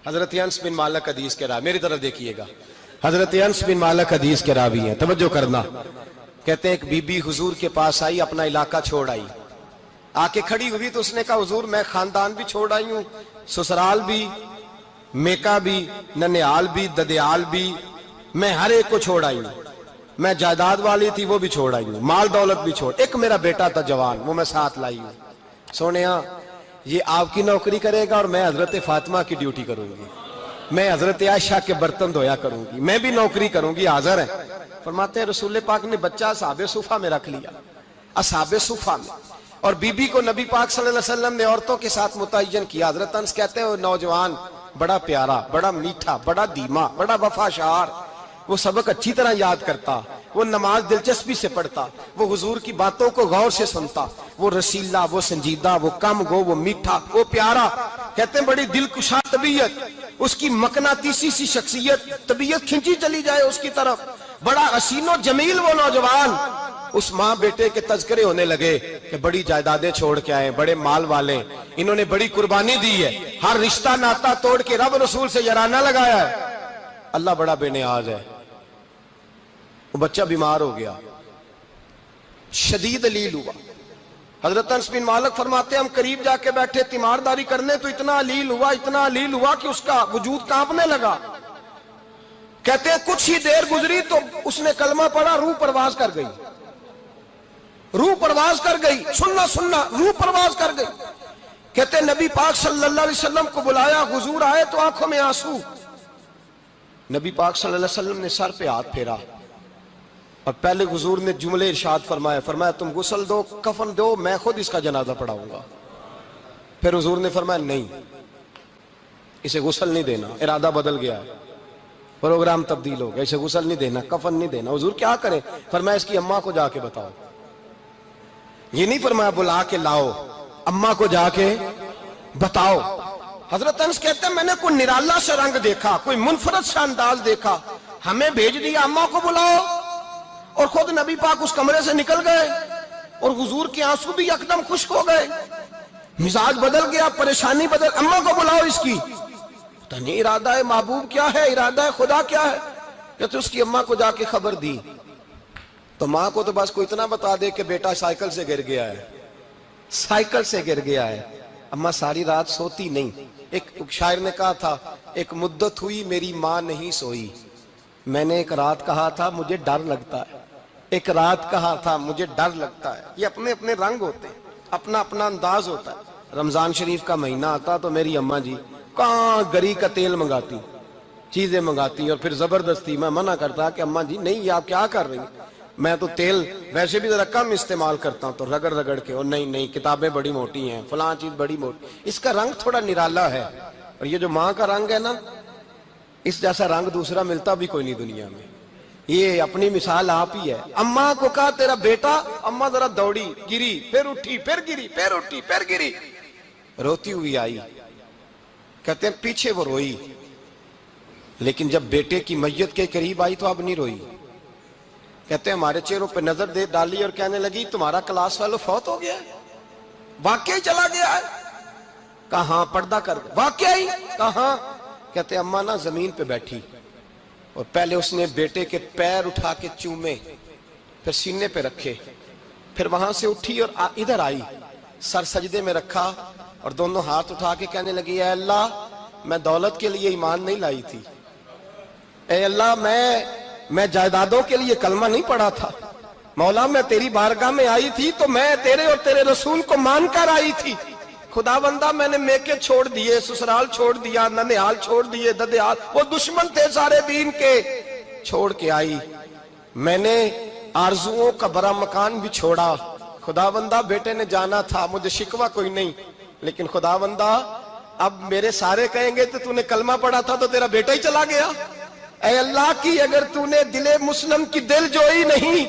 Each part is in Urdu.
حضرت انس بن مالک حدیث کے راوی، میری طرف دیکھیے گا، حضرت انس بن مالک حدیث کے راوی ہیں، توجہ کرنا۔ کہتے ہیں ایک بی بی حضور کے پاس آئی، اپنا علاقہ چھوڑ آئی، آ کے کھڑی ہوئی تو اس نے کہا حضور میں خاندان بھی چھوڑ آئی ہوں، سسرال بھی، میکا بھی، ننیال بھی، ددیال بھی، میں ہر ایک کو چھوڑ آئی ہوں، میں جائیداد والی تھی وہ بھی چھوڑ آئی ہوں، مال دولت بھی چھوڑ، ایک میرا بیٹا تھا جوان وہ میں ساتھ لائی ہوں۔ سونیا یہ آپ کی نوکری کرے گا اور میں حضرت فاطمہ کی ڈیوٹی کروں گی، میں حضرت عائشہ کے برتن دھویا کروں گی، میں بھی نوکری کروں گی، حاضر ہے۔ فرماتے ہیں رسول پاک نے بچہ اصحاب صفہ میں رکھ لیا، اصحاب صفہ میں، اور بی بی کو نبی پاک صلی اللہ علیہ وسلم نے عورتوں کے ساتھ متعین کیا۔ حضرت انس کہتے ہیں وہ نوجوان بڑا پیارا، بڑا میٹھا، بڑا دھیما، بڑا وفاشار، وہ سبق اچھی طرح یاد کرتا، وہ نماز دلچسپی سے پڑھتا، وہ حضور کی باتوں کو غور سے سنتا، وہ رسیلا، وہ سنجیدہ، وہ کم گو، وہ میٹھا، وہ پیارا۔ کہتے ہیں بڑی دلکشا طبیعت، اس کی مقناطیسی سی شخصیت، طبیعت کھنچی چلی جائے اس کی طرف، بڑا حسین و جمیل وہ نوجوان۔ اس ماں بیٹے کے تذکرے ہونے لگے کہ بڑی جائیدادیں چھوڑ کے آئے، بڑے مال والے، انہوں نے بڑی قربانی دی ہے، ہر رشتہ ناتا توڑ کے رب رسول سے یارانہ لگایا ہے، اللہ بڑا بے نیاز ہے۔ وہ بچہ بیمار ہو گیا، شدید علیل ہوا۔ حضرت انس بن مالک فرماتے ہیں ہم قریب جا کے بیٹھے تیمارداری کرنے تو اتنا علیل ہوا کہ اس کا وجود کانپنے لگا۔ کہتے ہیں کچھ ہی دیر گزری تو اس نے کلمہ پڑھا، روح پرواز کر گئی، روح پرواز کر گئی، سننا روح پرواز کر گئی۔ کہتے ہیں نبی پاک صلی اللہ علیہ وسلم کو بلایا، حضور آئے تو آنکھوں میں آنسو۔ نبی پاک صلی اللہ علیہ وسلم نے سر پہ ہاتھ پھیرا اور پہلے حضور نے جملے ارشاد فرمایا تم غسل دو، کفن دو، میں خود اس کا جنازہ پڑھاؤں گا۔ پھر حضور نے فرمایا نہیں، اسے غسل نہیں دینا، ارادہ بدل گیا ہے، پروگرام تبدیل ہو گیا، اسے غسل نہیں دینا، کفن نہیں دینا۔ حضور کیا کریں؟ فرمایا اس کی اماں کو جا کے بتاؤ۔ یہ نہیں فرمایا بلا کے لاؤ، اماں کو جا کے بتاؤ۔ حضرت انس کہتے ہیں میں نے کوئی نرالا سا رنگ دیکھا، کوئی منفرد سا انداز دیکھا، ہمیں بھیج دیا اماں کو بلاؤ، اور خود نبی پاک اس کمرے سے نکل گئے اور حضور کے آنسو بھی یکدم خشک ہو گئے، مزاج بدل گیا، پریشانی بدل، اماں کو بلاؤ اس کی۔ پتہ نہیں ارادہ ہے محبوب کیا ہے، ارادہ ہے خدا کیا ہے۔ کہتے اس کی اماں کو جا کے خبر دی تو ماں کو تو بس کوئی اتنا بتا دے کہ بیٹا سائیکل سے گر گیا ہے، سائیکل سے گر گیا ہے۔ اماں ساری رات سوتی نہیں۔ ایک شاعر نے کہا تھا ایک مدت ہوئی میری ماں نہیں سوئی، میں نے ایک رات کہا تھا مجھے ڈر لگتا ہے، ایک رات کہا تھا مجھے ڈر لگتا ہے۔ یہ اپنے اپنے رنگ ہوتے ہیں، اپنا اپنا انداز ہوتا ہے۔ رمضان شریف کا مہینہ آتا تو میری اماں جی کہاں گری کا تیل منگاتی، چیزیں منگاتی، اور پھر زبردستی میں منع کرتا کہ اماں جی نہیں یہ آپ کیا کر رہی ہیں، میں تو تیل ویسے بھی ذرا کم استعمال کرتا ہوں، تو رگڑ رگڑ کے، اور نہیں کتابیں بڑی موٹی ہیں، فلاں چیز بڑی موٹی، اس کا رنگ تھوڑا نرالا ہے۔ اور یہ جو ماں کا رنگ ہے نا، اس جیسا رنگ دوسرا ملتا بھی کوئی نہیں دنیا میں۔ یہ اپنی مثال آپ ہی ہے۔ اماں کو کہا تیرا بیٹا، اماں ذرا دوڑی، گری، پھر اٹھی، پھر گری، پھر اٹھی، پھر گری، روتی ہوئی آئی۔ کہتے ہیں پیچھے وہ روئی، لیکن جب بیٹے کی میت کے قریب آئی تو اب نہیں روئی۔ کہتے ہیں ہمارے چہروں پہ نظر دے ڈالی اور کہنے لگی تمہارا کلاس فیلو فوت ہو گیا ہے، واقعی چلا گیا ہے؟ کہاں پردہ کر واقعی؟ کہاں؟ کہتے ہیں اماں نا زمین پہ بیٹھی اور پہلے اس نے بیٹے کے پیر اٹھا کے چومے، پھر سینے پہ رکھے، پھر وہاں سے اٹھی اور ادھر آئی، سر سجدے میں رکھا اور دونوں ہاتھ اٹھا کے کہنے لگی اے اللہ میں دولت کے لیے ایمان نہیں لائی تھی، اے اللہ میں جائیدادوں کے لیے کلمہ نہیں پڑھا تھا، مولا میں تیری بارگاہ میں آئی تھی تو میں تیرے اور تیرے رسول کو مان کر آئی تھی، خدا بندہ میں نے میکے چھوڑ دیے، سسرال چھوڑ دیا، ننیال چھوڑ دیے، ددیال، وہ دشمن تھے سارے دین کے، چھوڑ کے آئی، میں نے آرزوؤں کا بڑا مکان بھی چھوڑا، خدا بندہ بیٹے نے جانا تھا، مجھے شکوہ کوئی نہیں، لیکن خدا بندہ اب میرے سارے کہیں گے تو نے کلمہ پڑھا تھا تو تیرا بیٹا ہی چلا گیا، اے اللہ کی اگر تو نے دل مسلم کی دل جوئی نہیں،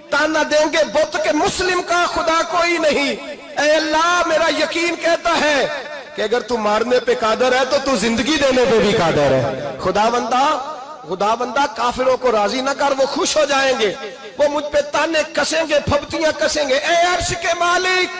تانا دیں گے بت کے مسلم کا خدا کوئی نہیں، اے اللہ میرا یقین کہتا ہے کہ اگر تو مارنے پہ قادر ہے تو زندگی دینے پہ بھی قادر ہے، خدا بندہ کافروں کو راضی نہ کر، وہ خوش ہو جائیں گے، وہ مجھ پہ تانے کسیں گے، پھبتیاں کسیں گے، اے عرش کے مالک